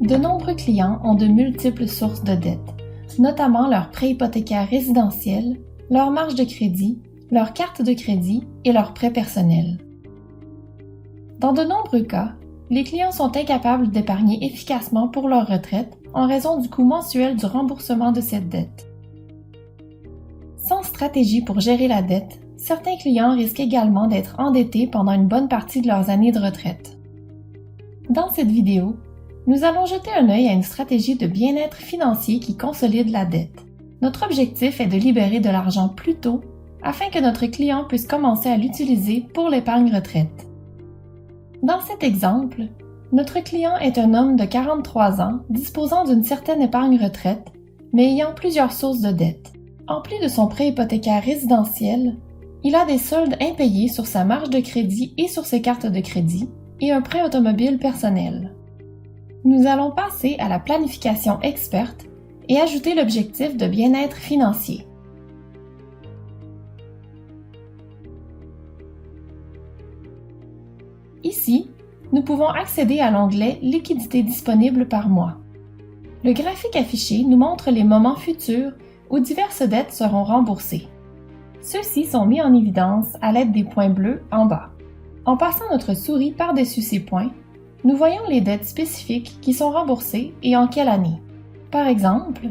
De nombreux clients ont de multiples sources de dettes, notamment leurs prêts hypothécaires résidentiels, leurs marges de crédit, leurs cartes de crédit et leurs prêts personnels. Dans de nombreux cas, les clients sont incapables d'épargner efficacement pour leur retraite en raison du coût mensuel du remboursement de cette dette. Sans stratégie pour gérer la dette, certains clients risquent également d'être endettés pendant une bonne partie de leurs années de retraite. Dans cette vidéo, nous allons jeter un œil à une stratégie de bien-être financier qui consolide la dette. Notre objectif est de libérer de l'argent plus tôt afin que notre client puisse commencer à l'utiliser pour l'épargne retraite. Dans cet exemple, notre client est un homme de 43 ans disposant d'une certaine épargne retraite, mais ayant plusieurs sources de dettes. En plus de son prêt hypothécaire résidentiel, il a des soldes impayés sur sa marge de crédit et sur ses cartes de crédit et un prêt automobile personnel. Nous allons passer à la planification experte et ajouter l'objectif de bien-être financier. Ici, nous pouvons accéder à l'onglet « Liquidité disponible par mois ». Le graphique affiché nous montre les moments futurs où diverses dettes seront remboursées. Ceux-ci sont mis en évidence à l'aide des points bleus en bas. En passant notre souris par-dessus ces points, nous voyons les dettes spécifiques qui sont remboursées et en quelle année. Par exemple,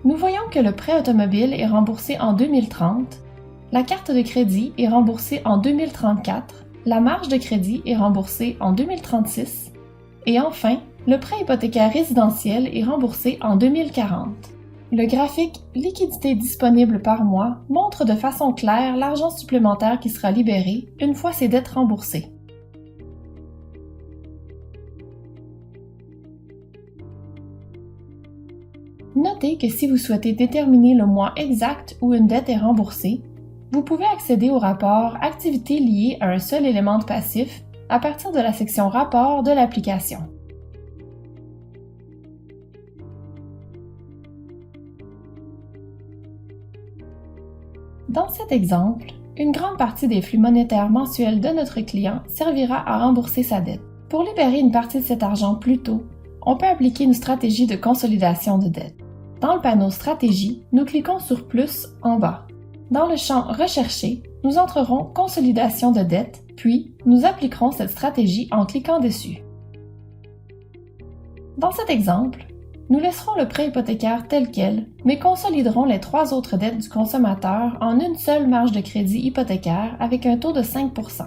nous voyons que le prêt automobile est remboursé en 2030, la carte de crédit est remboursée en 2034, la marge de crédit est remboursée en 2036 et enfin, le prêt hypothécaire résidentiel est remboursé en 2040. Le graphique « Liquidité disponible par mois » montre de façon claire l'argent supplémentaire qui sera libéré une fois ces dettes remboursées. Notez que si vous souhaitez déterminer le mois exact où une dette est remboursée, vous pouvez accéder au rapport « Activités liées à un seul élément de passif » à partir de la section « Rapport » de l'application. Dans cet exemple, une grande partie des flux monétaires mensuels de notre client servira à rembourser sa dette. Pour libérer une partie de cet argent plus tôt, on peut appliquer une stratégie de consolidation de dette. Dans le panneau Stratégie, nous cliquons sur Plus en bas. Dans le champ Rechercher, nous entrerons Consolidation de dette, puis nous appliquerons cette stratégie en cliquant dessus. Dans cet exemple, nous laisserons le prêt hypothécaire tel quel, mais consoliderons les 3 autres dettes du consommateur en une seule marge de crédit hypothécaire avec un taux de 5%.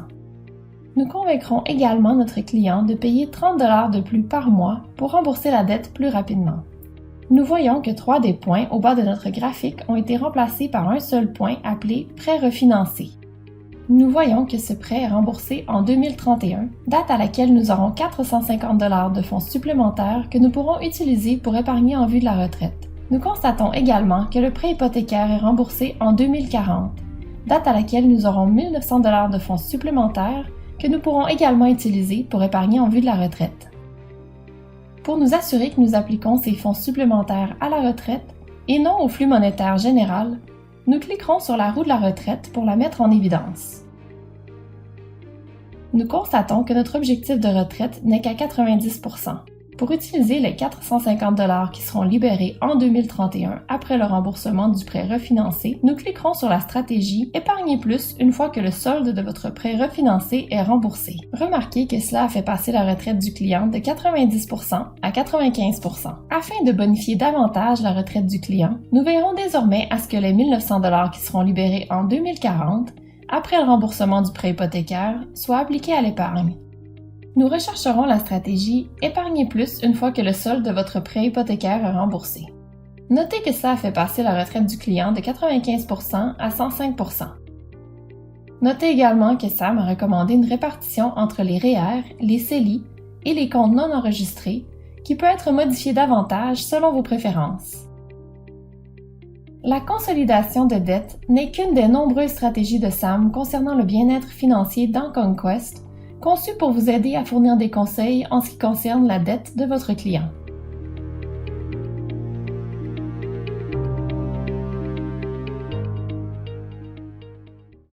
Nous convaincrons également notre client de payer 30 $ de plus par mois pour rembourser la dette plus rapidement. Nous voyons que 3 des points au bas de notre graphique ont été remplacés par un seul point appelé « Prêt refinancé ». Nous voyons que ce prêt est remboursé en 2031, date à laquelle nous aurons 450 $ de fonds supplémentaires que nous pourrons utiliser pour épargner en vue de la retraite. Nous constatons également que le prêt hypothécaire est remboursé en 2040, date à laquelle nous aurons 1 900 $ de fonds supplémentaires que nous pourrons également utiliser pour épargner en vue de la retraite. Pour nous assurer que nous appliquons ces fonds supplémentaires à la retraite et non au flux monétaire général, nous cliquerons sur la roue de la retraite pour la mettre en évidence. Nous constatons que notre objectif de retraite n'est qu'à 90%. Pour utiliser les 450 $ qui seront libérés en 2031 après le remboursement du prêt refinancé, nous cliquerons sur la stratégie « Épargner plus » une fois que le solde de votre prêt refinancé est remboursé. Remarquez que cela a fait passer la retraite du client de 90% à 95%. Afin de bonifier davantage la retraite du client, nous veillerons désormais à ce que les 1 900 $ qui seront libérés en 2040, après le remboursement du prêt hypothécaire, soient appliqués à l'épargne. Nous rechercherons la stratégie « Épargner plus » une fois que le solde de votre prêt hypothécaire est remboursé. Notez que ça a fait passer la retraite du client de 95% à 105%. Notez également que Sam a recommandé une répartition entre les REER, les CELI et les comptes non enregistrés qui peut être modifiée davantage selon vos préférences. La consolidation de dette n'est qu'une des nombreuses stratégies de Sam concernant le bien-être financier dans Conquest, conçu pour vous aider à fournir des conseils en ce qui concerne la dette de votre client.